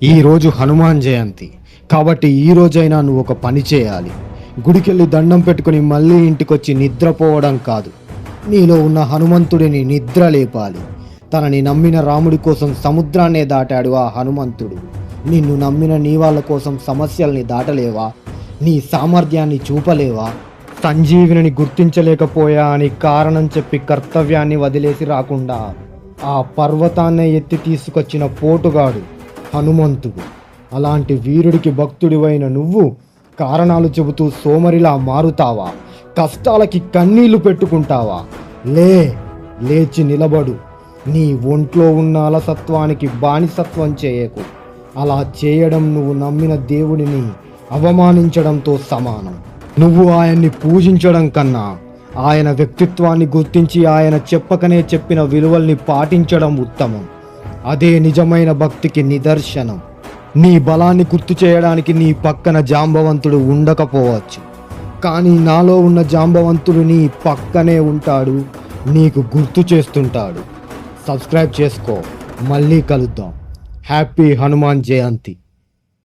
ఈరోజు హనుమాన్ జయంతి కాబట్టి ఈ రోజైనా నువ్వు ఒక పని చేయాలి. గుడికెళ్ళి దండం పెట్టుకుని మళ్ళీ ఇంటికొచ్చి నిద్రపోవడం కాదు, నీలో ఉన్న హనుమంతుడిని నిద్ర లేపాలి. తనని నమ్మిన రాముడి కోసం సముద్రాన్నే దాటాడు ఆ హనుమంతుడు. నిన్ను నమ్మిన నీ వాళ్ళ కోసం సమస్యల్ని దాటలేవా? నీ సామర్థ్యాన్ని చూపలేవా? సంజీవిని గుర్తించలేకపోయా అని కారణం చెప్పి కర్తవ్యాన్ని వదిలేసి రాకుండా ఆ పర్వతాన్నే ఎత్తి తీసుకొచ్చిన పోటుగాడు హనుమంతుడు. అలాంటి వీరుడికి భక్తుడివైన నువ్వు కారణాలు చెబుతూ సోమరిలా మారుతావా? కష్టాలకి కన్నీళ్లు పెట్టుకుంటావా? లేచి నిలబడు. నీ ఒంట్లో ఉన్న అలసత్వానికి బానిసత్వం చేయకు. అలా చేయడం నువ్వు నమ్మిన దేవుడిని అవమానించడంతో సమానం. నువ్వు ఆయన్ని పూజించడం కన్నా ఆయన వ్యక్తిత్వాన్ని గుర్తించి ఆయన చెప్పకనే చెప్పిన విలువల్ని పాటించడం ఉత్తమం. అదే నిజమైన భక్తికి నిదర్శనం. నీ బలాన్ని గుర్తు చేయడానికి నీ పక్కన జాంబవంతుడు ఉండకపోవచ్చు, కానీ నాలో ఉన్న జాంబవంతుడు నీ పక్కనే ఉంటాడు, నీకు గుర్తు చేస్తుంటాడు. సబ్స్క్రైబ్ చేసుకో. మళ్ళీ కలుద్దాం. హ్యాపీ హనుమాన్ జయంతి.